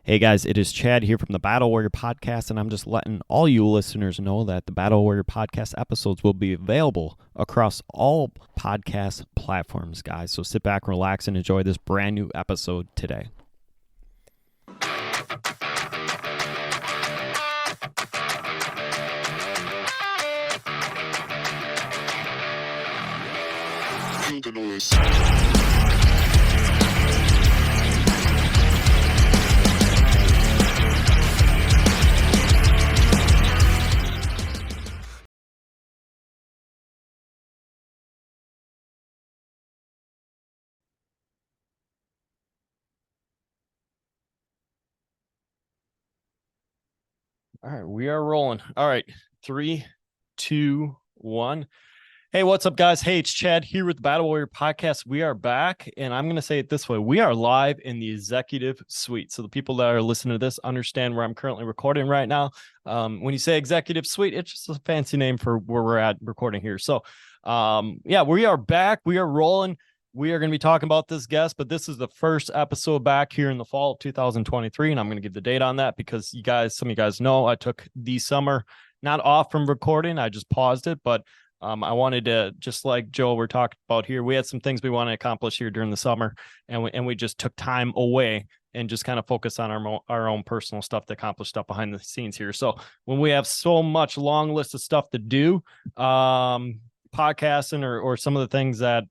Hey guys, it is Chad here from the Battle Warrior Podcast, and I'm just letting all you listeners know that the Battle Warrior Podcast episodes will be available across all podcast platforms, guys. So sit back, relax, and enjoy this brand new episode today. Feel the noise. All right, we are rolling. All right, 3, 2, 1. Hey, what's up, guys? Hey, it's Chad here with the Battle Warrior Podcast. We are back, and I'm going to say it this way. We are live in the executive suite. So the people that are listening to this understand where I'm currently recording right now. When you say executive suite, it's just a fancy name for where we're at recording here. So, yeah, we are back. We are rolling. We are going to be talking about this guest, but this is the first episode back here in the fall of 2023, and I'm going to give the date on that because some of you guys know I took the summer not off from recording. I just paused it, but I wanted to, just like Joe we're talking about here, we had some things we want to accomplish here during the summer, and we just took time away and just kind of focus on our own personal stuff to accomplish stuff behind the scenes here. So when we have so much long list of stuff to do, podcasting or some of the things that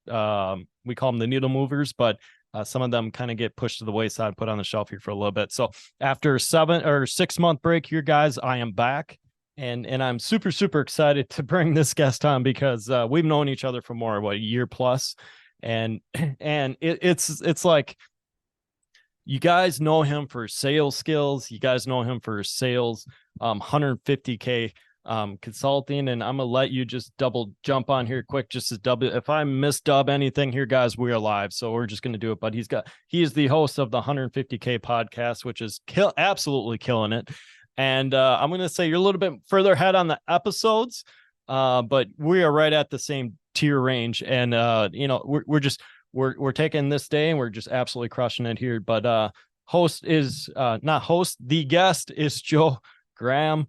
we call them the needle movers, but some of them kind of get pushed to the wayside, put on the shelf here for a little bit. So after a 7 or 6 month break here, guys, I am back. And I'm super, super excited to bring this guest on because we've known each other for a year plus. And it's like, you guys know him for sales skills. You guys know him for sales, 150K consulting. And I'm going to let you just double jump on here quick, just as double. If I misdub anything here, guys, we are live. So we're just going to do it. But he is the host of the 150K podcast, which is absolutely killing it. And I'm going to say you're a little bit further ahead on the episodes, but we are right at the same tier range. And, we're taking this day and we're just absolutely crushing it here. But the guest is Joe Graham.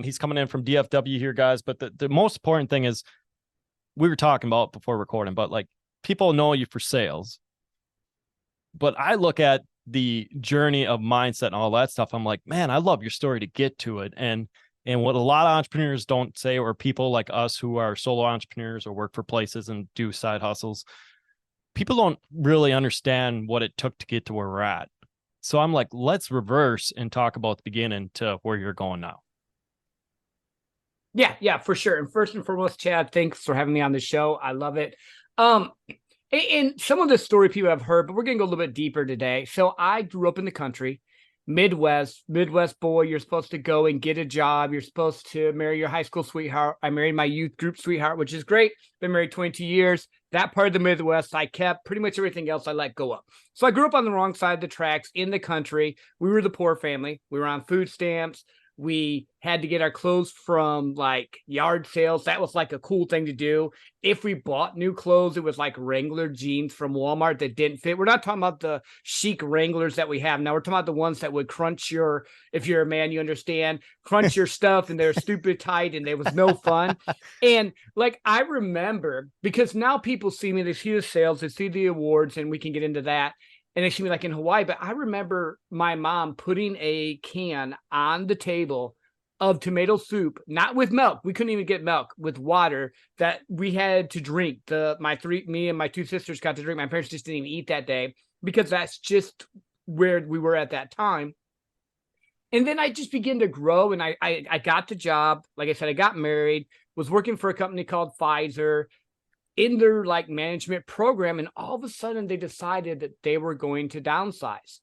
He's coming in from DFW here, guys. But the most important thing is we were talking about before recording, but like people know you for sales. But I look at the journey of mindset and all that stuff. I'm like, man, I love your story to get to it. And what a lot of entrepreneurs don't say, or people like us who are solo entrepreneurs or work for places and do side hustles, people don't really understand what it took to get to where we're at. So I'm like, let's reverse and talk about the beginning to where you're going now. Yeah, for sure. And first and foremost, Chad, thanks for having me on the show. I love it. And some of the story people have heard, but we're going to go a little bit deeper today. So I grew up in the country, Midwest boy. You're supposed to go and get a job. You're supposed to marry your high school sweetheart. I married my youth group sweetheart, which is great. Been married 22 years. That part of the Midwest, I kept. Pretty much everything else I let go of. So I grew up on the wrong side of the tracks in the country. We were the poor family. We were on food stamps. We had to get our clothes from like yard sales. That was like a cool thing to do. If we bought new clothes, it was like Wrangler jeans from Walmart that didn't fit. We're not talking about the chic Wranglers that we have now. We're talking about the ones that would crunch if you're a man, you understand, crunch your stuff, and they're stupid tight and there was no fun. And like, I remember, because now people see me, they see the sales, they see the awards, and we can get into that. And they see me like in Hawaii, but I remember my mom putting a can on the table of tomato soup, not with milk. We couldn't even get milk, with water that we had to drink. Me and my 2 sisters got to drink. My parents just didn't even eat that day because that's just where we were at that time. And then I just began to grow, and I got the job. Like I said, I got married, was working for a company called Pfizer in their like management program. And all of a sudden they decided that they were going to downsize.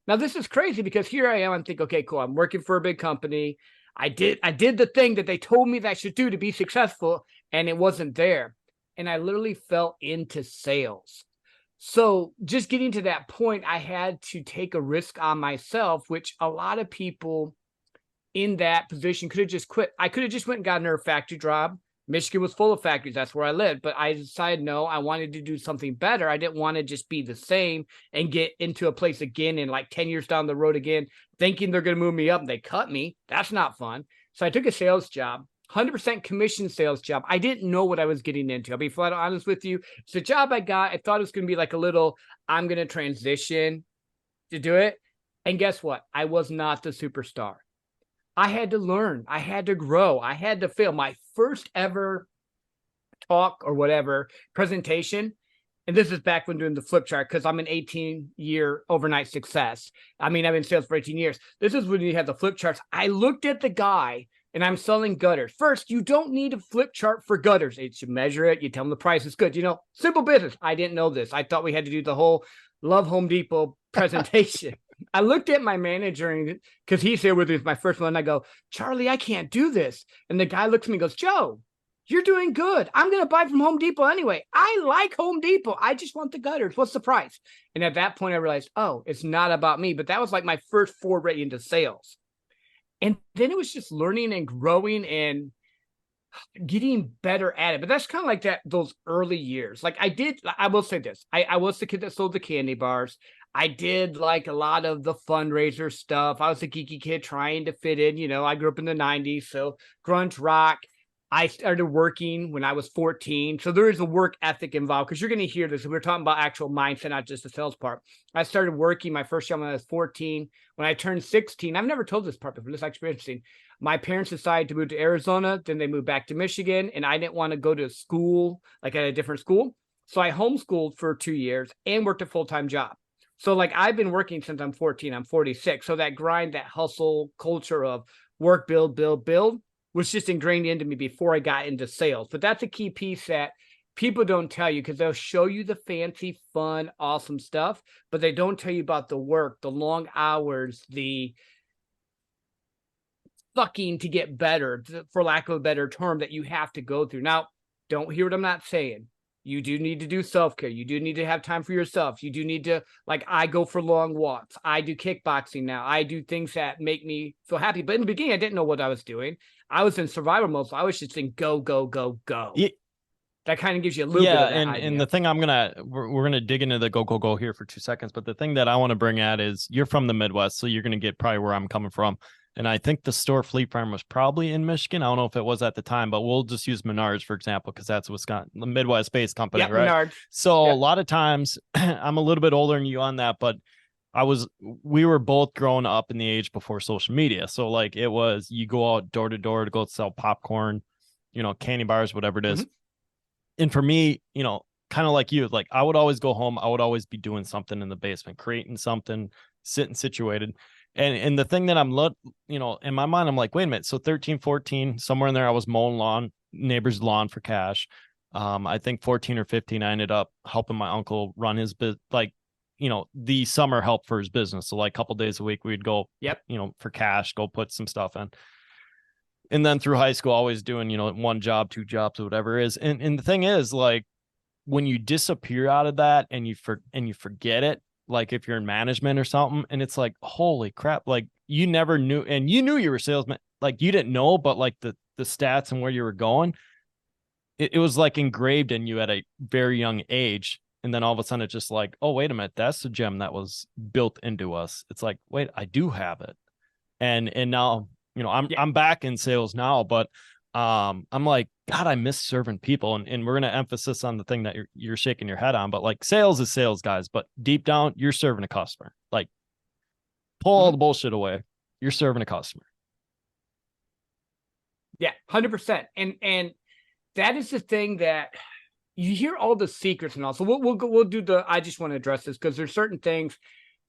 Now this is crazy because here I am. I'm thinking, okay, cool. I'm working for a big company. I did the thing that they told me that I should do to be successful, and it wasn't there. And I literally fell into sales. So just getting to that point, I had to take a risk on myself, which a lot of people in that position could have just quit. I could have just went and gotten her a factory job. Michigan was full of factories. That's where I lived. But I decided, no, I wanted to do something better. I didn't want to just be the same and get into a place again and like 10 years down the road again, thinking they're going to move me up and they cut me. That's not fun. So I took a sales job, 100% commission sales job. I didn't know what I was getting into. I'll be flat honest with you. It's a job I got. I thought it was going to be like a little, I'm going to transition to do it. And guess what? I was not the superstar. I had to learn. I had to grow. I had to fail. My first ever talk or whatever presentation, and this is back when doing the flip chart because I'm an 18-year overnight success. I mean, I've been in sales for 18 years. This is when you have the flip charts. I looked at the guy and I'm selling gutters. First, you don't need a flip chart for gutters. You measure it. You tell them the price is good. Simple business. I didn't know this. I thought we had to do the whole Love Home Depot presentation. I looked at my manager because he's here with me, my first one. And I go, Charlie, I can't do this. And the guy looks at me and goes, Joe, you're doing good. I'm going to buy from Home Depot anyway. I like Home Depot. I just want the gutters. What's the price? And at that point, I realized, oh, it's not about me. But that was like my first foray into sales. And then it was just learning and growing and getting better at it. But that's kind of like those early years. Like I will say this. I was the kid that sold the candy bars. I did like a lot of the fundraiser stuff. I was a geeky kid trying to fit in. I grew up in the 90s. So grunge rock. I started working when I was 14. So there is a work ethic involved because you're going to hear this. We're talking about actual mindset, not just the sales part. I started working my first job when I was 14. When I turned 16, I've never told this part before. This is actually interesting. My parents decided to move to Arizona. Then they moved back to Michigan. And I didn't want to go to school, like at a different school. So I homeschooled for 2 years and worked a full-time job. So like I've been working since I'm 14. I'm 46. So that grind, that hustle culture of work, build was just ingrained into me before I got into sales. But that's a key piece that people don't tell you because they'll show you the fancy, fun, awesome stuff, but they don't tell you about the work, the long hours, the sucking to get better, for lack of a better term, that you have to go through. Now, don't hear what I'm not saying. You do need to do self-care. You do need to have time for yourself. You do need to, like, I go for long walks. I do kickboxing now. I do things that make me feel happy. But in the beginning, I didn't know what I was doing. I was in survival mode, so I was just saying go, go, go, go. Yeah. That kind of gives you a little bit of that idea. And the thing we're gonna dig into the go here for 2 seconds. But the thing that I want to bring at is you're from the Midwest, so you're gonna get probably where I'm coming from. And I think the store Fleet Farm was probably in Michigan. I don't know if it was at the time, but we'll just use Menards, for example, because that's Wisconsin, the Midwest-based company, right? Menards. So a lot of times, I'm a little bit older than you on that, but we were both growing up in the age before social media. So like it was, you go out door to door to go sell popcorn, candy bars, whatever it is. Mm-hmm. And for me, kind of like you, like I would always go home. I would always be doing something in the basement, creating something, sitting situated. And the thing that I'm, in my mind, I'm like, wait a minute. So 13, 14, somewhere in there, I was mowing neighbor's lawn for cash. I think 14 or 15, I ended up helping my uncle run his business, the summer help for his business. So like a couple days a week, we'd go, for cash, go put some stuff in. And then through high school, always doing, one job, 2 jobs, or whatever it is. And the thing is, like, when you disappear out of that and you forget it, like if you're in management or something, and it's like, holy crap, like you never knew, and you knew you were a salesman, like you didn't know, but like the stats and where you were going, it was like engraved in you at a very young age. And then all of a sudden it's just like, oh, wait a minute, that's the gem that was built into us. It's like, wait, I do have it. And now, I'm back in sales now, but I'm like, God, I miss serving people. And we're going to emphasis on the thing that you're shaking your head on, but like sales is sales, guys, but deep down you're serving a customer. Like pull all the bullshit away. You're serving a customer. Yeah, 100%. And that is the thing that you hear all the secrets and all. So we'll do I just want to address this because there's certain things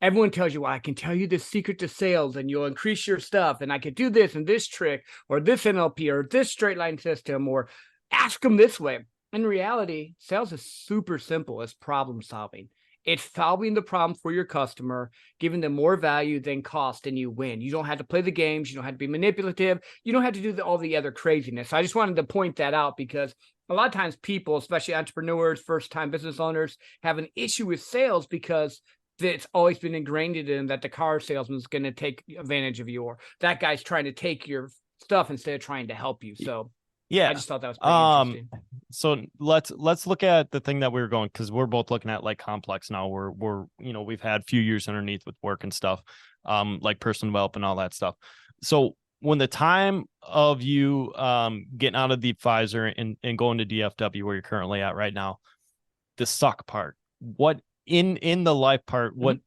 everyone tells you, well, I can tell you the secret to sales and you'll increase your stuff. And I could do this and this trick or this NLP or this straight line system or ask them this way. In reality, sales is super simple. It's problem solving. It's solving the problem for your customer, giving them more value than cost, and you win. You don't have to play the games. You don't have to be manipulative. You don't have to do all the other craziness. So I just wanted to point that out because a lot of times people, especially entrepreneurs, first-time business owners, have an issue with sales because it's always been ingrained in them that the car salesman is going to take advantage of you, or that guy's trying to take your stuff instead of trying to help you. So Yeah. I just thought that was pretty interesting. So let's look at the thing that we were going, because we're both looking at like complex now. We're we've had a few years underneath with work and stuff, like personal development and all that stuff. So when the time of you getting out of Deep Pfizer and going to DFW where you're currently at right now, the suck part, what in the life part, what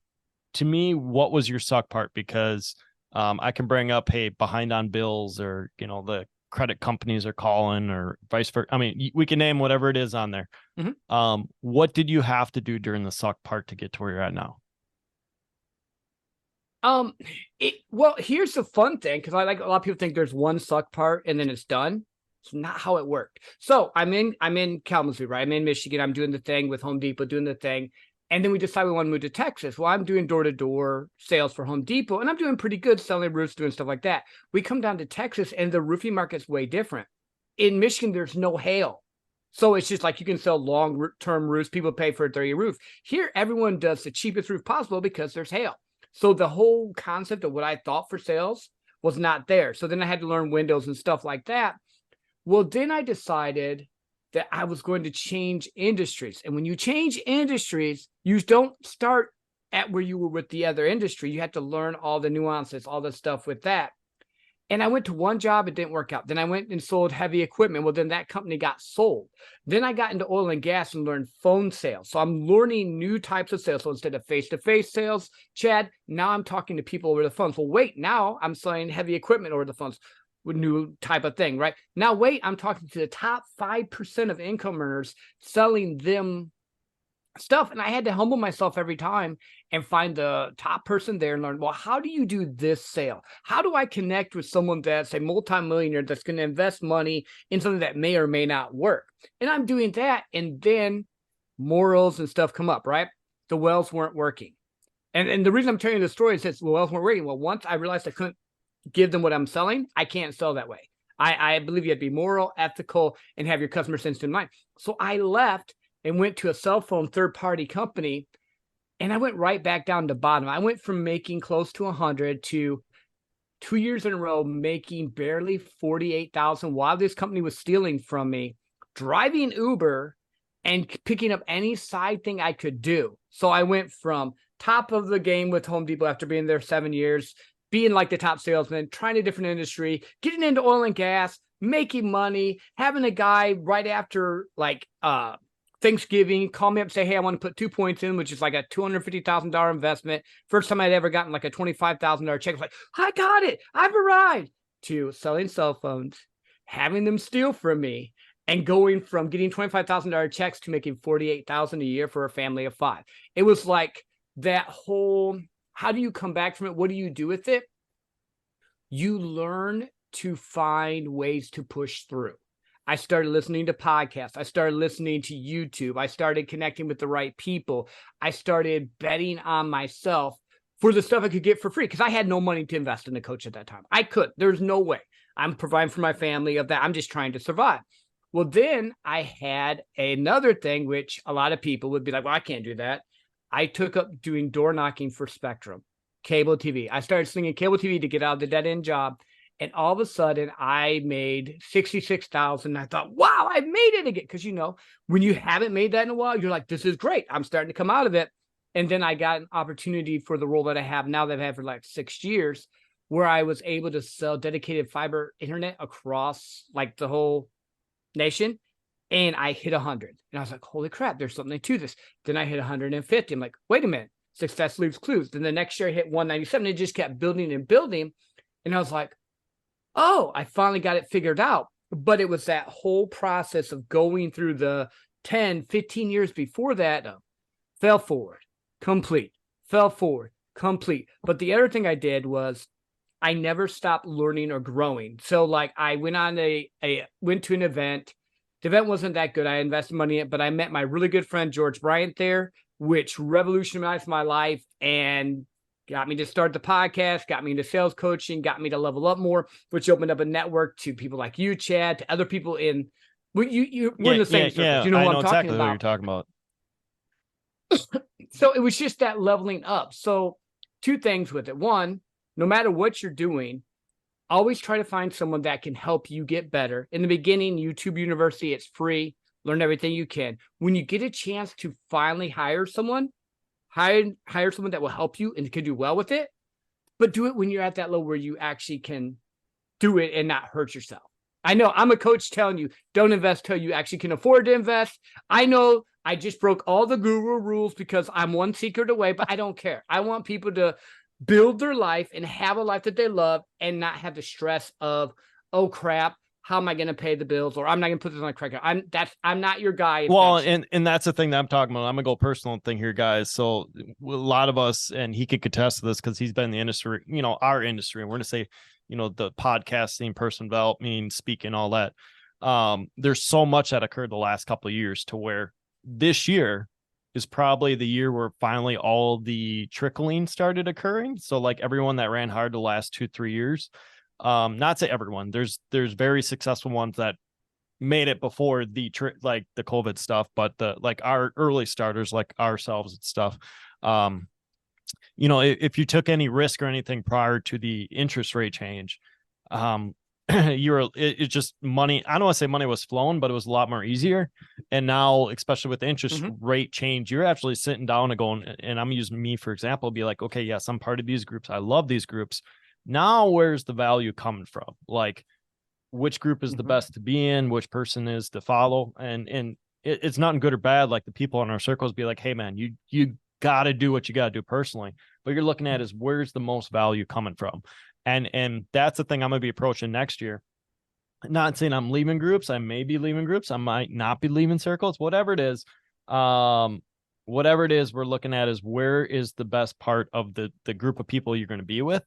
to me, what was your suck part? Because I can bring up, hey, behind on bills, or the credit companies are calling, or vice versa. I mean, we can name whatever it is on there. What did you have to do during the suck part to get to where you're at now? Well, here's the fun thing, because I like a lot of people think there's one suck part and then it's done. It's not how it worked. So I'm in Kalamazoo, right? I'm in Michigan. I'm doing the thing with Home Depot, doing the thing. And then we decide we want to move to Texas. Well, I'm doing door-to-door sales for Home Depot, and I'm doing pretty good selling roofs, doing stuff like that. We come down to Texas, and the roofing market's way different. In Michigan, there's no hail. So it's just like you can sell long-term roofs. People pay for a 30-year roof. Here, everyone does the cheapest roof possible because there's hail. So the whole concept of what I thought for sales was not there. So then I had to learn windows and stuff like that. Well, then I decided that I was going to change industries. And when you change industries, you don't start at where you were with the other industry. You have to learn all the nuances, all the stuff with that. And I went to one job, it didn't work out. Then I went and sold heavy equipment. Well, then that company got sold. Then I got into oil and gas and learned phone sales. So I'm learning new types of sales. So instead of face-to-face sales, Chad, now I'm talking to people over the phone. So wait, now I'm selling heavy equipment over the phones. New type of thing, right? Now, wait, I'm talking to the top 5% of income earners, selling them stuff. And I had to humble myself every time and find the top person there and learn, well, how do you do this sale? How do I connect with someone that's a multimillionaire that's going to invest money in something that may or may not work? And I'm doing that. And then morals and stuff come up, right? The wells weren't working. And the reason I'm telling you the story is that the wells weren't working. Well, once I realized I couldn't give them what I'm selling, I can't sell that way. I believe you have to be moral, ethical, and have your customer sensitive in mind. So I left and went to a cell phone third-party company, and I went right back down to bottom. I went from making close to 100 to 2 years in a row making barely 48,000 while this company was stealing from me, driving Uber and picking up any side thing I could do. So I went from top of the game with Home Depot after being there 7 years, being like the top salesman, trying a different industry, getting into oil and gas, making money, having a guy right after like Thanksgiving call me up and say, hey, I want to put 2 points in, which is like a $250,000 investment. First time I'd ever gotten like a $25,000 check. I was like, I got it. I've arrived. To selling cell phones, having them steal from me, and going from getting $25,000 checks to making $48,000 a year for a family of 5. It was like that whole, how do you come back from it? What do you do with it? You learn to find ways to push through. I started listening to podcasts. I started listening to YouTube. I started connecting with the right people. I started betting on myself for the stuff I could get for free, because I had no money to invest in a coach at that time. I could. There's no way. I'm providing for my family of that. I'm just trying to survive. Well, then I had another thing, which a lot of people would be like, well, I can't do that. I took up doing door knocking for Spectrum, cable TV. I started slinging cable TV to get out of the dead end job. And all of a sudden I made $66,000. I thought, wow, I made it again. Because, when you haven't made that in a while, you're like, this is great. I'm starting to come out of it. And then I got an opportunity for the role that I have now that I've had for like 6 years, where I was able to sell dedicated fiber internet across like the whole nation. And I hit 100. And I was like, holy crap, there's something to this. Then I hit 150. I'm like, wait a minute, success leaves clues. Then the next year I hit 197. It just kept building and building. And I was like, oh, I finally got it figured out. But it was that whole process of going through the 10, 15 years before that, fell forward, complete, fell forward, complete. But the other thing I did was I never stopped learning or growing. So like I went on went to an event. The event wasn't that good. I invested money in it, but I met my really good friend, George Bryant, there, which revolutionized my life and got me to start the podcast, got me into sales coaching, got me to level up more, which opened up a network to people like you, Chad, to other people in, we're in the same circles. Yeah, you know I what know I'm exactly talking what about. you're talking about. So it was just that leveling up. So 2 things with it. One, no matter what you're doing, always try to find someone that can help you get better. In the beginning, YouTube University, it's free. Learn everything you can. When you get a chance to finally hire someone that will help you and can do well with it, but do it when you're at that level where you actually can do it and not hurt yourself. I know I'm a coach telling you, don't invest till you actually can afford to invest. I know I just broke all the guru rules because I'm one secret away, but I don't care. I want people to build their life and have a life that they love and not have the stress of, oh crap, how am I going to pay the bills? Or I'm not going to put this on a credit card. I'm not your guy. Well, and that's the thing that I'm talking about. I'm gonna go personal thing here, guys. So a lot of us, and he could contest to this because he's been in the industry, our industry, and we're gonna say, the podcasting, personal development, speaking, all that. There's so much that occurred the last couple of years to where this year is probably the year where finally all the trickling started occurring. So like everyone that ran hard the last 2-3 years, not say everyone, there's very successful ones that made it before like the COVID stuff, but our early starters like ourselves and stuff. If you took any risk or anything prior to the interest rate change, it's just money. I don't want to say money was flowing, but it was a lot more easier. And now, especially with the interest rate change, you're actually sitting down and going, and I'm using me for example, be like, okay, yes, I'm part of these groups. I love these groups. Now, where's the value coming from? Like, which group is the best to be in, which person is to follow. And it's not good or bad. Like the people in our circles be like, hey man, you got to do what you got to do personally. But you're looking at is where's the most value coming from? And that's the thing I'm going to be approaching next year. Not saying I'm leaving groups. I may be leaving groups. I might not be leaving circles, whatever it is. Whatever it is we're looking at is where is the best part of the group of people you're going to be with,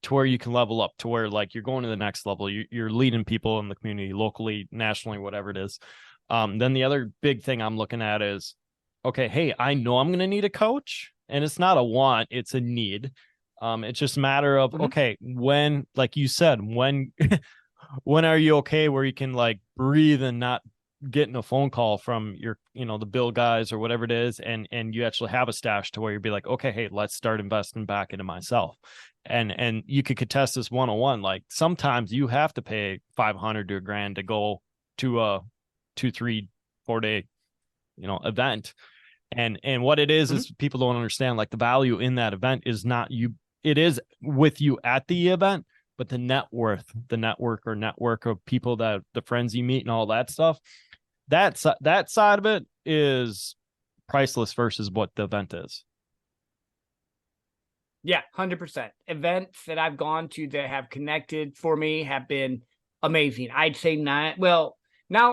to where you can level up, to where like you're going to the next level. You're leading people in the community, locally, nationally, whatever it is. Then the other big thing I'm looking at is, okay, hey, I know I'm going to need a coach, and it's not a want, it's a need. It's just a matter of, okay, when, like you said, when are you okay where you can like breathe and not getting a phone call from your, the bill guys or whatever it is. And you actually have a stash to where you'd be like, okay, hey, let's start investing back into myself. And you could contest this 101. Like sometimes you have to pay $500 to $1,000 to go to a 2, 3, 4 day, event. And what it is people don't understand, like the value in that event is not you. It is with you at the event, but the network of people, that the friends you meet and all that stuff, that side of it is priceless versus what the event is. Yeah, 100%. Events that I've gone to that have connected for me have been amazing. I'd say now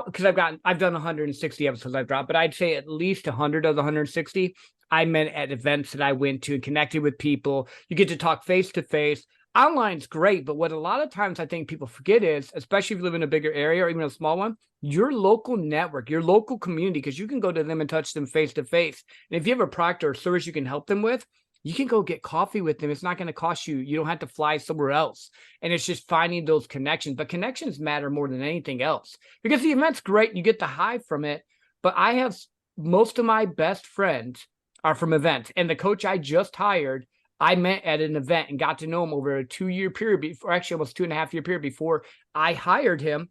because I've done 160 episodes I've dropped, but I'd say at least 100 of the 160 I met at events that I went to and connected with people. You get to talk face to face. Online's great, but what a lot of times I think people forget is, especially if you live in a bigger area or even a small one, your local network, your local community, because you can go to them and touch them face to face. And if you have a product or a service you can help them with, you can go get coffee with them. It's not going to cost you. You don't have to fly somewhere else. And it's just finding those connections. But connections matter more than anything else, because the event's great. You get the high from it. But I have most of my best friends are from events. And the coach I just hired, I met at an event and got to know him over a 2-year period before, actually almost 2.5-year period before I hired him.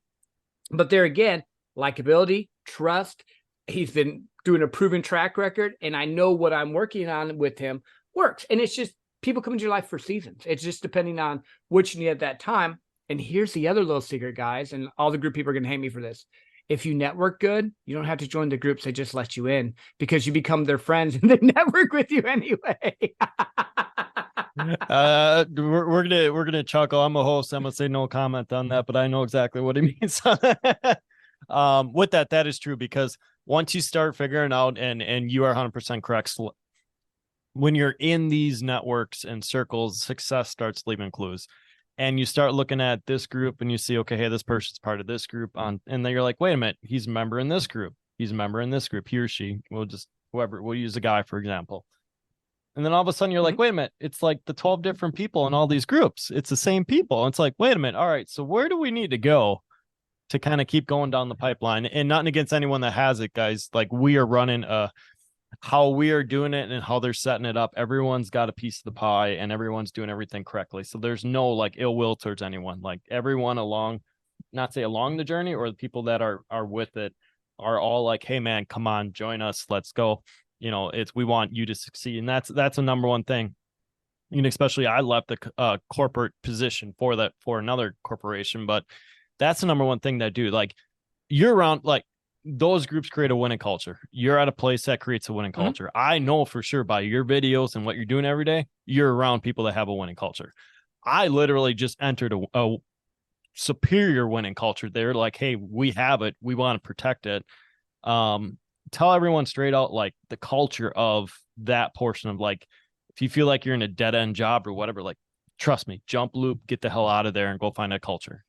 But there again, likability, trust. He's been doing a proven track record, and I know what I'm working on with him works. And it's just people come into your life for seasons. It's just depending on what you need at that time. And here's the other little secret, guys, and all the group people are going to hate me for this. If you network good, you don't have to join the groups. They just let you in because you become their friends and they network with you anyway. We're gonna chuckle. I'm a host. I'm gonna say no comment on that, but I know exactly what he means. With that is true, because once you start figuring out, and you are 100% correct, when you're in these networks and circles, success starts leaving clues. And you start looking at this group and you see, okay, hey, this person's part of this group and then you're like, wait a minute, he's a member in this group. He's a member in this group. He or she, we'll use a guy, for example. And then all of a sudden you're like, wait a minute, it's like the 12 different people in all these groups. It's the same people. And it's like, wait a minute. All right. So where do we need to go to kind of keep going down the pipeline? And nothing against anyone that has it, guys. Like, we are running how we are doing it and how they're setting it up, everyone's got a piece of the pie and everyone's doing everything correctly. So there's no like ill will towards anyone. Like everyone along, not say along the journey, or the people that are with it are all like, hey man, come on, join us, let's go. It's, we want you to succeed. And that's a number one thing. Especially I left the corporate position for another corporation, but that's the number one thing that do, like, you're around, like, those groups create a winning culture. You're at a place that creates a winning culture. I know for sure by your videos and what you're doing every day, you're around people that have a winning culture. I literally just entered a superior winning culture. They're like, hey, we have it. We want to protect it. Tell everyone straight out, like, the culture of that portion of, like, if you feel like you're in a dead end job or whatever, like, trust me, jump loop, get the hell out of there and go find a culture.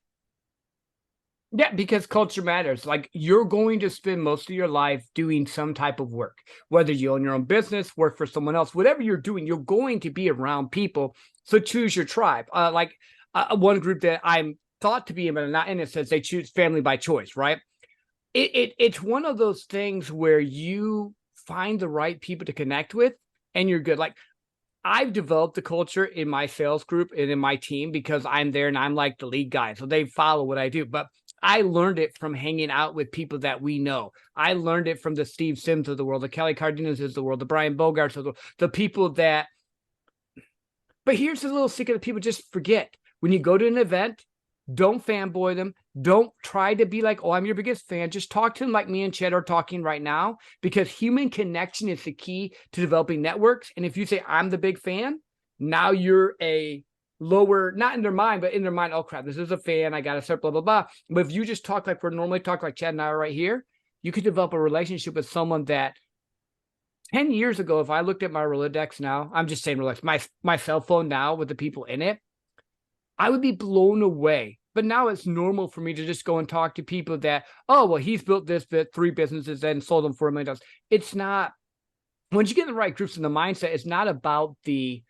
Yeah, because culture matters. Like, you're going to spend most of your life doing some type of work, whether you own your own business, work for someone else, whatever you're doing, you're going to be around people. So choose your tribe. One group that I'm thought to be in, but I'm not in it, says they choose family by choice, right? It's one of those things where you find the right people to connect with and you're good. Like, I've developed the culture in my sales group and in my team because I'm there and I'm like the lead guy. So they follow what I do. But I learned it from hanging out with people that we know. I learned it from the Steve Sims of the world, the Kelly Cardenas of the world, the Brian Bogarts of the people that. But here's the little secret that people just forget. When you go to an event, don't fanboy them. Don't try to be like, oh, I'm your biggest fan. Just talk to them like me and Chet are talking right now, because human connection is the key to developing networks. And if you say, I'm the big fan, now you're a lower, not in their mind, but in their mind, oh crap, this is a fan, I gotta start, blah, blah, blah. But if you just talk like we're normally talk, like Chad and I are right here, you could develop a relationship with someone that 10 years ago, if I looked at my Rolodex now, I'm just saying Rolodex, my cell phone now with the people in it, I would be blown away. But now it's normal for me to just go and talk to people that, oh, well, he's built this bit, 3 businesses and sold them for $1 million. It's not, once you get in the right groups and the mindset, it's not about the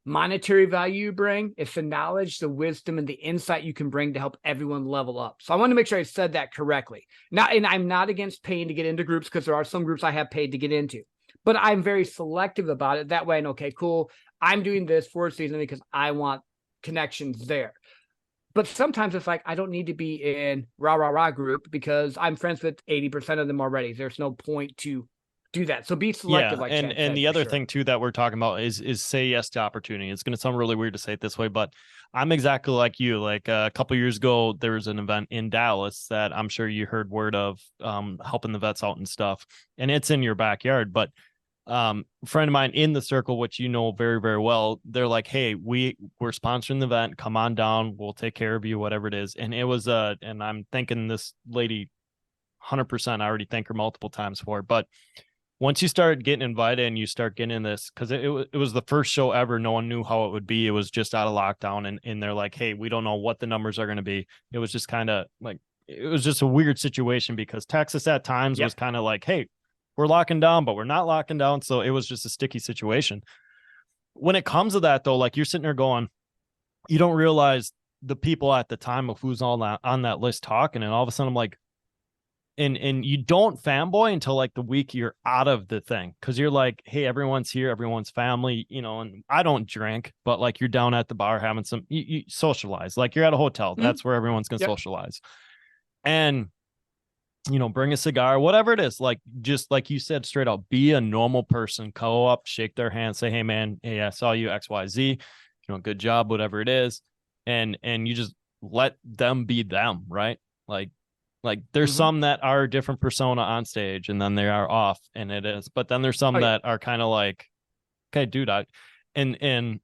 monetary value you bring. It's the knowledge, the wisdom, and the insight you can bring to help everyone level up. So I want to make sure I said that correctly. Now, and I'm not against paying to get into groups, because there are some groups I have paid to get into, but I'm very selective about it. That way I know, okay, cool, I'm doing this for a season because I want connections there. But sometimes it's like, I don't need to be in rah group because I'm friends with 80% of them already. There's no point to do that. So be selective. Yeah, like and the other thing too that we're talking about is say yes to opportunity. It's going to sound really weird to say it this way, but I'm exactly like you. Like a couple of years ago, there was an event in Dallas that I'm sure you heard word of, helping the vets out and stuff, and it's in your backyard. But a friend of mine in the circle, which you know very, very well, they're like, hey, we're sponsoring the event, come on down, we'll take care of you, whatever it is. And it was and I'm thanking this lady 100%. I already thank her multiple times for it. But once you start getting invited and you start getting in this, because it was the first show ever, no one knew how it would be. It was just out of lockdown, and they're like, hey, we don't know what the numbers are going to be. It was just kind of like, it was just a weird situation, because Texas at times was kind of like, hey, we're locking down, but we're not locking down. So it was just a sticky situation. When it comes to that, though, like, you're sitting there going, you don't realize the people at the time of who's on that list talking. And all of a sudden I'm like, and you don't fanboy until like the week you're out of the thing. Cause you're like, hey, everyone's here, everyone's family, and I don't drink, but like, you're down at the bar having some, you socialize, like you're at a hotel. That's where everyone's going to socialize. And, bring a cigar, whatever it is, like, just like you said, straight out, be a normal person, go up, shake their hand, say, hey man, hey, I saw you XYZ, good job, whatever it is. And you just let them be them. Right. Like there's some that are a different persona on stage, and then they are off, and it is, but then there's some that are kind of like, okay, dude, and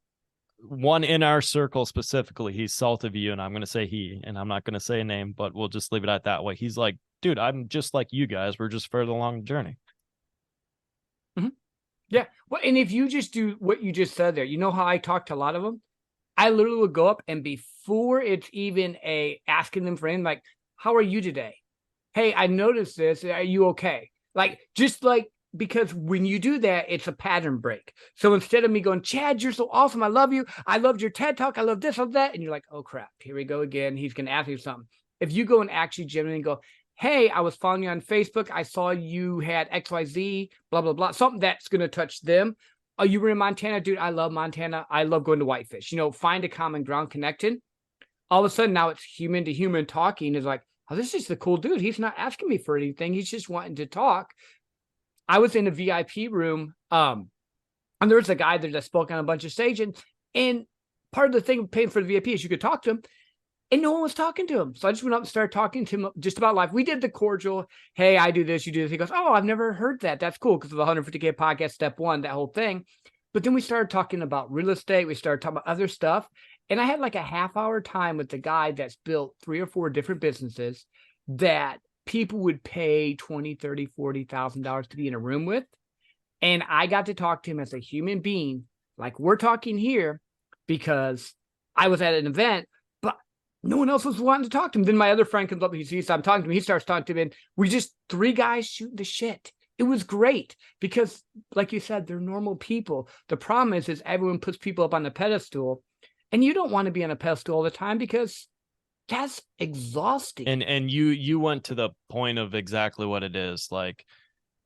one in our circle specifically, he's south of you, and I'm going to say he, and I'm not going to say a name, but we'll just leave it at that way. He's like, dude, I'm just like you guys. We're just further along the journey. Yeah. Well, and if you just do what you just said there, you know how I talk to a lot of them? I literally would go up, and before it's even asking them for anything, like, how are you today? Hey, I noticed this. Are you okay? Like, just like, because when you do that, it's a pattern break. So instead of me going, Chad, you're so awesome, I love you, I loved your TED Talk, I love this, I love that, and you're like, oh crap, here we go again, he's going to ask you something. If you go and actually genuinely go, hey, I was following you on Facebook. I saw you had XYZ, blah, blah, blah. Something that's going to touch them. Oh, you were in Montana? Dude, I love Montana. I love going to Whitefish. Find a common ground connection. All of a sudden, now it's human to human talking is like, oh, this is the cool dude. He's not asking me for anything. He's just wanting to talk. I was in a VIP room, and there was a guy there that spoke on a bunch of stage, and part of the thing of paying for the VIP is you could talk to him, and no one was talking to him. So I just went up and started talking to him just about life. We did the cordial, hey, I do this, you do this. He goes, oh, I've never heard that. That's cool because of the 150K podcast, step one, that whole thing. But then we started talking about real estate. We started talking about other stuff. And I had like a half-hour time with the guy that's built 3 or 4 different businesses that people would pay $20,000, $30,000, $40,000 to be in a room with. And I got to talk to him as a human being, like we're talking here, because I was at an event, but no one else was wanting to talk to him. Then my other friend comes up, he sees I'm talking to him, he starts talking to him, and we just 3 guys shooting the shit. It was great because, like you said, they're normal people. The problem is everyone puts people up on the pedestal, and you don't want to be on a pedestal all the time because that's exhausting. And you went to the point of exactly what it is. Like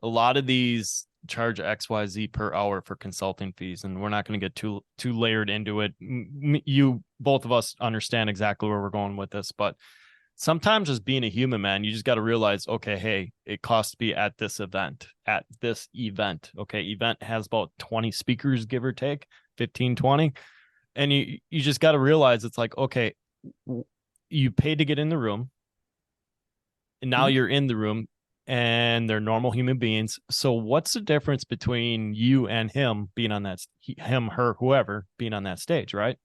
a lot of these charge XYZ per hour for consulting fees, and we're not going to get too layered into it. You both of us understand exactly where we're going with this, but sometimes just being a human, man, you just got to realize, okay, hey, it costs to be at this event. Okay, event has about 20 speakers, give or take 15, 20. And you just got to realize it's like, okay, you paid to get in the room, and now you're in the room, and they're normal human beings. So what's the difference between you and him being on that, him, her, whoever being on that stage, right?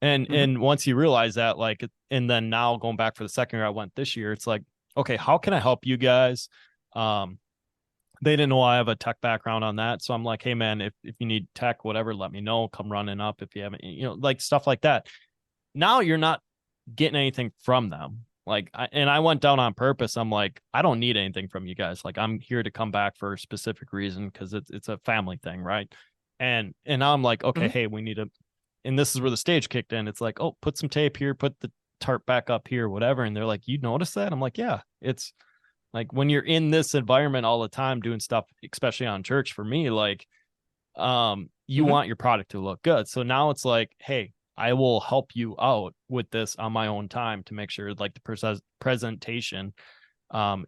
And once you realize that, like, and then now going back for the second year I went this year, it's like, okay, how can I help you guys? They didn't know I have a tech background on that. So I'm like, hey man, if you need tech, whatever, let me know, come running up. If you haven't, like stuff like that. Now you're not getting anything from them. Like, I went down on purpose. I'm like, I don't need anything from you guys. Like, I'm here to come back for a specific reason, because it's a family thing, right? And now I'm like, okay, hey, we need to, and this is where the stage kicked in. It's like, oh, put some tape here, put the tarp back up here, whatever. And they're like, you notice that? I'm like, yeah. It's like when you're in this environment all the time doing stuff, especially on church, for me, like, you want your product to look good. So now it's like, hey, I will help you out with this on my own time to make sure like the presentation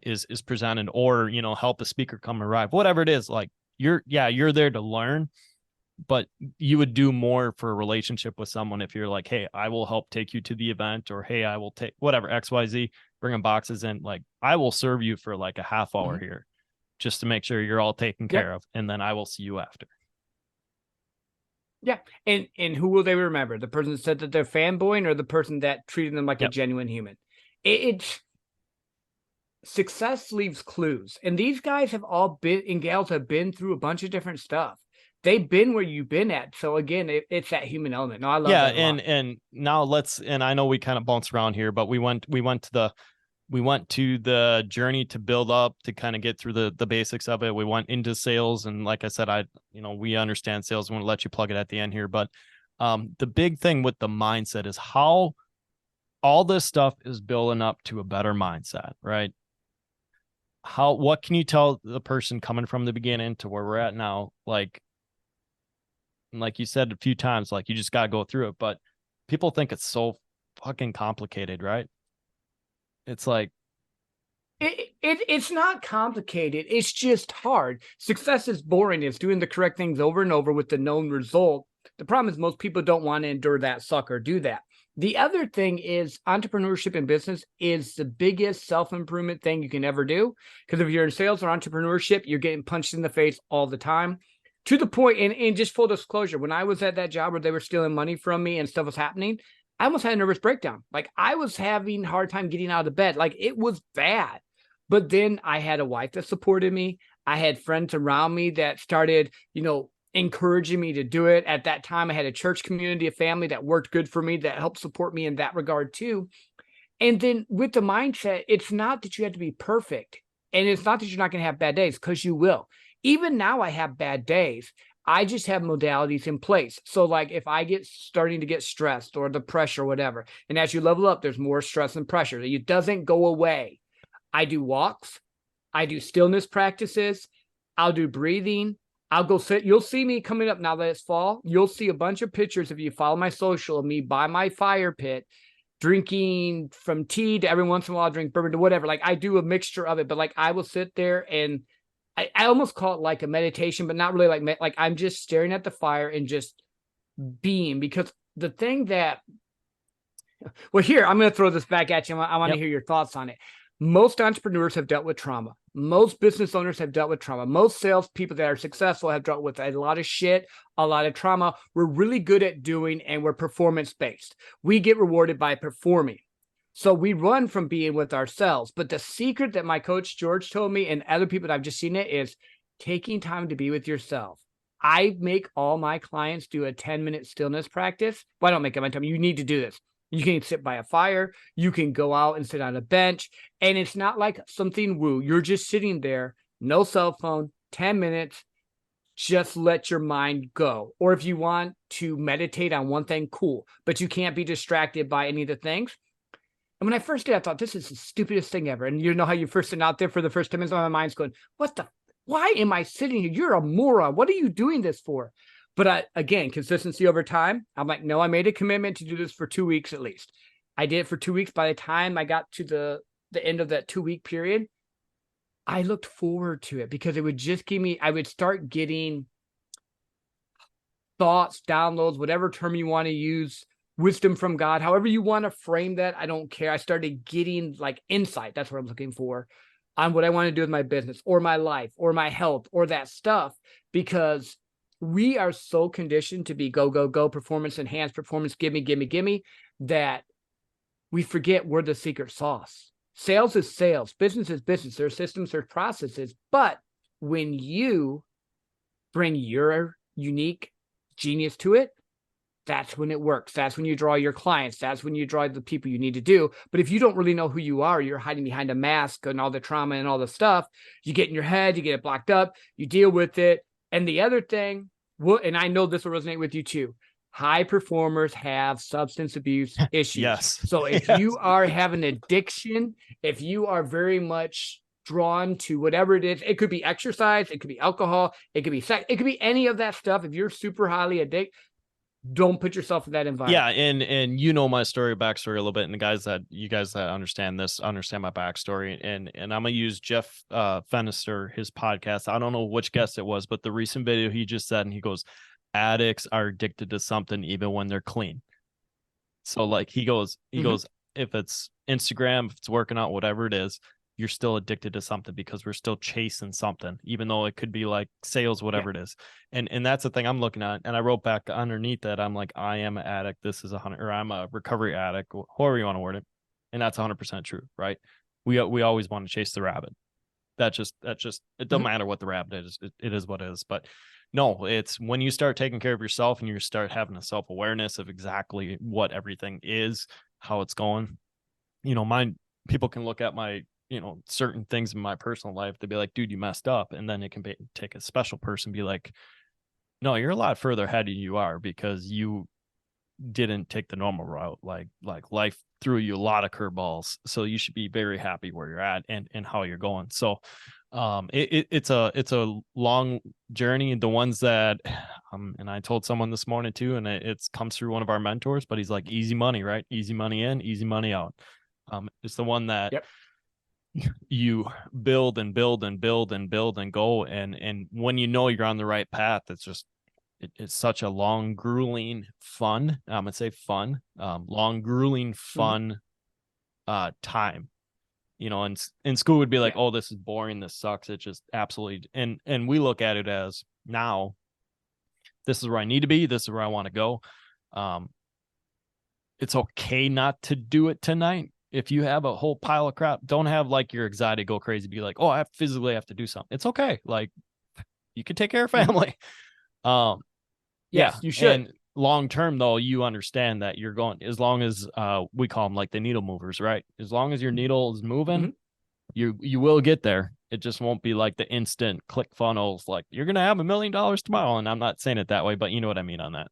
is presented, or, help a speaker come arrive, whatever it is. Like you're there to learn, but you would do more for a relationship with someone if you're like, hey, I will help take you to the event, or hey, I will take whatever XYZ, bringing boxes in. Like I will serve you for like a half hour here just to make sure you're all taken care of. And then I will see you after. Yeah. And who will they remember? The person that said that they're fanboying, or the person that treated them like a genuine human? It's success leaves clues. And these guys have all been, and gals have been through a bunch of different stuff. They've been where you've been at. So again, it's that human element. No, I love that. And now and I know we kind of bounce around here, but we went to the journey to build up, to kind of get through the basics of it. We went into sales, and like I said, we understand sales. We want to let you plug it at the end here, but the big thing with the mindset is how all this stuff is building up to a better mindset, right? What can you tell the person coming from the beginning to where we're at now? Like you said a few times, like you just got to go through it, but people think it's so fucking complicated, right? It's like, it's not complicated. It's just hard. Success is boring. It's doing the correct things over and over with the known result. The problem is most people don't want to endure that suck or do that. The other thing is entrepreneurship and business is the biggest self-improvement thing you can ever do. Because if you're in sales or entrepreneurship, you're getting punched in the face all the time. To the point, and just full disclosure, when I was at that job where they were stealing money from me and stuff was happening, I almost had a nervous breakdown. Like I was having a hard time getting out of bed. Like it was bad. But then I had a wife that supported me. I had friends around me that started, encouraging me to do it. At that time, I had a church community, a family that worked good for me, that helped support me in that regard too. And then with the mindset, it's not that you have to be perfect. And it's not that you're not going to have bad days, because you will. Even now I have bad days. I just have modalities in place. So like if I starting to get stressed or the pressure or whatever, and as you level up, there's more stress and pressure. It doesn't go away. I do walks. I do stillness practices. I'll do breathing. I'll go sit. You'll see me coming up now that it's fall. You'll see a bunch of pictures if you follow my social of me by my fire pit, drinking from tea to every once in a while I'll drink bourbon to whatever. Like I do a mixture of it, but like I will sit there and I almost call it like a meditation, but not really like I'm just staring at the fire and just being, because the thing that, well, here, I'm going to throw this back at you. I want to hear your thoughts on it. Most entrepreneurs have dealt with trauma. Most business owners have dealt with trauma. Most salespeople that are successful have dealt with a lot of shit, a lot of trauma. We're really good at doing, and we're performance-based. We get rewarded by performing. So we run from being with ourselves. But the secret that my coach George told me and other people that I've just seen it is taking time to be with yourself. I make all my clients do a 10-minute stillness practice. Well, I don't make it my time. You need to do this. You can sit by a fire. You can go out and sit on a bench. And it's not like something woo. You're just sitting there, no cell phone, 10 minutes. Just let your mind go. Or if you want to meditate on one thing, cool. But you can't be distracted by any of the things. And when I first did, I thought, this is the stupidest thing ever. And you know how you first sit out there for the first 10 minutes, my mind's going, why am I sitting here? You're a moron. What are you doing this for? But again, consistency over time. I'm like, no, I made a commitment to do this for 2 weeks at least. I did it for 2 weeks. By the time I got to the end of that 2-week period, I looked forward to it because it would just give me, I would start getting thoughts, downloads, whatever term you want to use, wisdom from God, however you want to frame that. I don't care. I started getting like insight. That's what I'm looking for on what I want to do with my business or my life or my health or that stuff, because we are so conditioned to be go, go, go, performance, enhanced performance, gimme, that we forget we're the secret sauce. Sales is sales. Business is business. There's systems, there's processes. But when you bring your unique genius to it, that's when it works. That's when you draw your clients. That's when you draw the people you need to do. But if you don't really know who you are, you're hiding behind a mask and all the trauma and all the stuff, you get in your head, you get it blocked up, you deal with it. And the other thing, and I know this will resonate with you too, high performers have substance abuse issues. Yes. So if you are having addiction, if you are very much drawn to whatever it is, it could be exercise, it could be alcohol, it could be sex, it could be any of that stuff. If you're super highly addicted, don't put yourself in that environment. Yeah, and you know my backstory a little bit, and you guys that understand this understand my backstory, and I'm gonna use Jeff Fenister, his podcast. I don't know which guest it was, but the recent video he just said, and he goes, addicts are addicted to something even when they're clean. So like he goes, if it's Instagram, if it's working out, whatever it is, you're still addicted to something because we're still chasing something, even though it could be like sales, whatever it is. And that's the thing I'm looking at. And I wrote back underneath that, I'm like, I am an addict. This is or I'm a recovery addict, however you want to word it. And that's 100% true, right? We always want to chase the rabbit. That just, it doesn't matter what the rabbit is. It is what it is. But no, it's when you start taking care of yourself and you start having a self-awareness of exactly what everything is, how it's going. You know, people can look at my, certain things in my personal life, they'd be like, dude, you messed up. And then it can take a special person, be like, no, you're a lot further ahead than you are because you didn't take the normal route. Like life threw you a lot of curveballs. So you should be very happy where you're at and how you're going. So it's a long journey. The ones that, and I told someone this morning too, and it comes through one of our mentors, but he's like, easy money, right? Easy money in, easy money out. It's the one that, you build and build and build and build and go. And when you know you're on the right path, it's such a long, grueling, fun. I'm going to say fun, long, grueling, fun, time, and in school would be like, oh, this is boring. This sucks. It just absolutely. And we look at it as now, this is where I need to be. This is where I want to go. It's okay not to do it tonight. If you have a whole pile of crap, don't have like your anxiety go crazy. Be like, oh, I physically have to do something. It's okay. Like you can take care of family. Yes, you should. And long term though, you understand that you're going, as long as we call them like the needle movers, right? As long as your needle is moving, you will get there. It just won't be like the instant click funnels. Like you're going to have $1 million tomorrow. And I'm not saying it that way, but you know what I mean on that.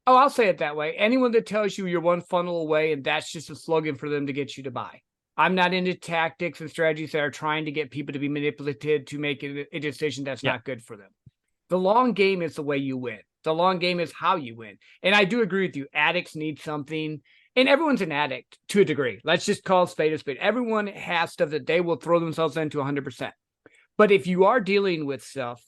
Oh, I'll say it that way. Anyone that tells you you're one funnel away and that's just a slogan for them to get you to buy. I'm not into tactics and strategies that are trying to get people to be manipulated to make a decision that's not good for them. The long game is the way you win. The long game is how you win. And I do agree with you. Addicts need something, and everyone's an addict to a degree. Let's just call a spade a spade. Everyone has stuff that they will throw themselves into 100%. But if you are dealing with stuff,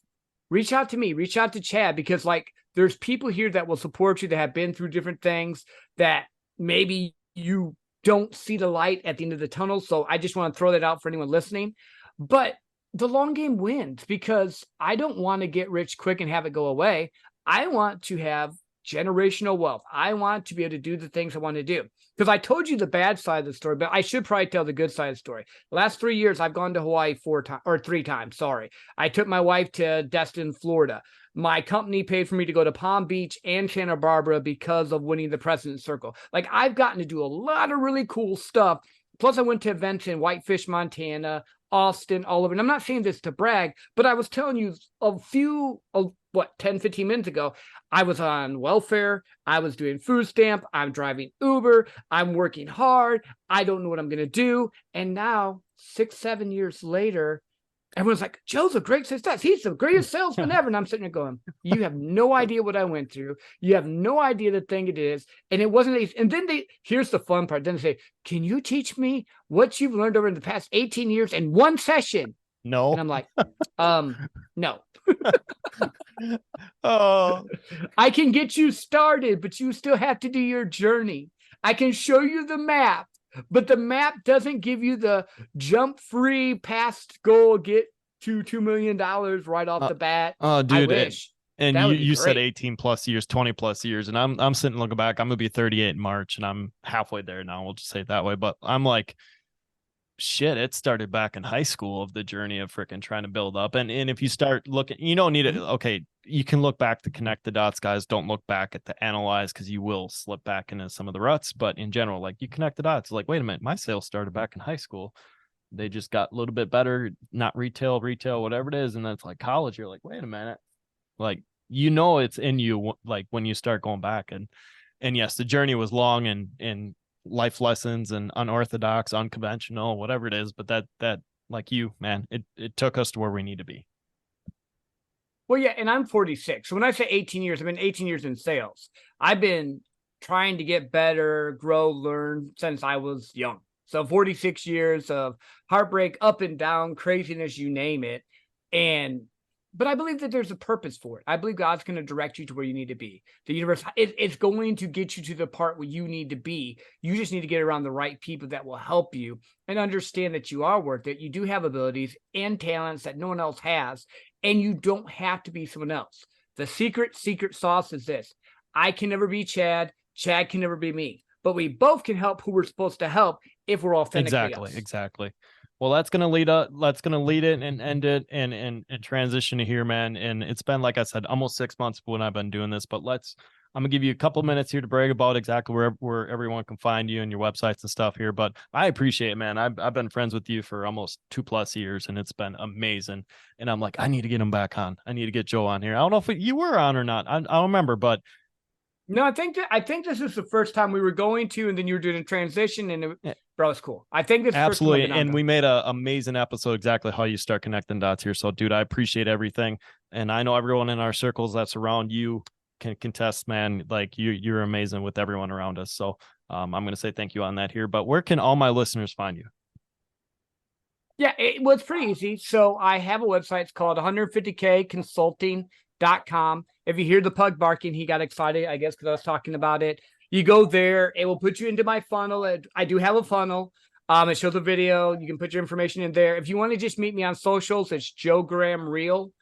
reach out to me, reach out to Chad, because like there's people here that will support you that have been through different things that maybe you don't see the light at the end of the tunnel. So I just want to throw that out for anyone listening. But the long game wins, because I don't want to get rich quick and have it go away. I want to have generational wealth. I want to be able to do the things I want to do. Because I told you the bad side of the story, but I should probably tell the good side of the story. The last 3 years, I've gone to Hawaii 3 times. Sorry. I took my wife to Destin, Florida. My company paid for me to go to Palm Beach and Santa Barbara because of winning the President's Circle. Like, I've gotten to do a lot of really cool stuff. Plus, I went to events in Whitefish, Montana, Austin, all over. And I'm not saying this to brag, but I was telling you 10, 15 minutes ago, I was on welfare. I was doing food stamp. I'm driving Uber. I'm working hard. I don't know what I'm going to do. And now 6, 7 years later, everyone's like, Joe's a great success. He's the greatest salesman ever. And I'm sitting there going, you have no idea what I went through. You have no idea the thing it is. And it wasn't. And then here's the fun part. Then they say, can you teach me what you've learned over the past 18 years in one session? No. And I'm like, no. Oh, I can get you started, but you still have to do your journey. I can show you the map, but the map doesn't give you the jump free past goal, get to $2 million right off the bat. Oh, dude. I wish. And you said 18 plus years, 20 plus years. And I'm sitting looking back. I'm going to be 38 in March, and I'm halfway there now. We'll just say it that way. But I'm like, shit, it started back in high school of the journey of freaking trying to build up. And if you start looking, you don't need it. Okay, you can look back to connect the dots, guys. Don't look back at the analyze, because you will slip back into some of the ruts. But in general, like, you connect the dots. Like, wait a minute, my sales started back in high school. They just got a little bit better, not retail, whatever it is. And then it's like college. You're like, wait a minute. Like, it's in you, like, when you start going back. And yes, the journey was long and life lessons and unorthodox, unconventional, whatever it is. But that like you, man, it took us to where we need to be. Well, yeah. And I'm 46. So when I say 18 years, I've been 18 years in sales. I've been trying to get better, grow, learn since I was young. So 46 years of heartbreak, up and down, craziness, you name it. But I believe that there's a purpose for it. I believe God's going to direct you to where you need to be. The universe, it's going to get you to the part where you need to be. You just need to get around the right people that will help you and understand that you are worth it. You do have abilities and talents that no one else has, and you don't have to be someone else. The secret sauce is this. I can never be Chad. Chad can never be me. But we both can help who we're supposed to help if we're authentically us. Exactly. Well, that's going to lead it and end it and transition to here, man. And it's been, like I said, almost 6 months when I've been doing this, but I'm gonna give you a couple minutes here to brag about exactly where everyone can find you and your websites and stuff here. But I appreciate it, man. I've been friends with you for almost 2+ years, and it's been amazing. And I'm like, I need to get him back on. I need to get Joe on here. I don't know if you were on or not. I don't remember, but no, I think this is the first time we were going to, and then you were doing a transition, and bro, it's cool. I think this absolutely, first time and we made an amazing episode exactly how you start connecting dots here. So, dude, I appreciate everything, and I know everyone in our circles that's around you can contest, man. Like you're amazing with everyone around us. So, I'm going to say thank you on that here. But where can all my listeners find you? Yeah, well, it's pretty easy. So I have a website. It's called 150kconsulting.com. If you hear the pug barking, he got excited, I guess, because I was talking about it. You go there. It will put you into my funnel. I do have a funnel. It shows a video. You can put your information in there. If you want to just meet me on socials, it's Joe Graham Real.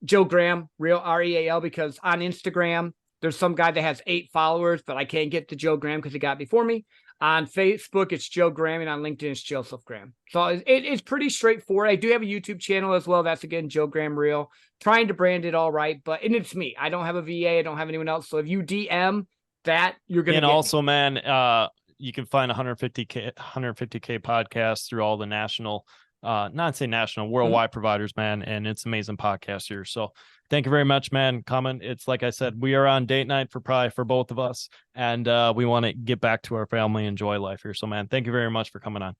Joe Graham Real, REAL, because on Instagram, there's some guy that has 8 followers, but I can't get to Joe Graham because he got before me. On Facebook, it's Joe Graham, and on LinkedIn, it's Joseph Graham. So it's pretty straightforward. I do have a YouTube channel as well. That's, again, Joe Graham Real. Trying to brand it all right, and it's me. I don't have a VA. I don't have anyone else. So if you DM that, you're going to And also, me. Man, you can find 150K podcasts through all the national, not say national, worldwide providers, man. And it's amazing podcast here. So thank you very much, man. Comment. It's like I said, we are on date night for both of us, and we want to get back to our family, enjoy life here. So, man, thank you very much for coming on.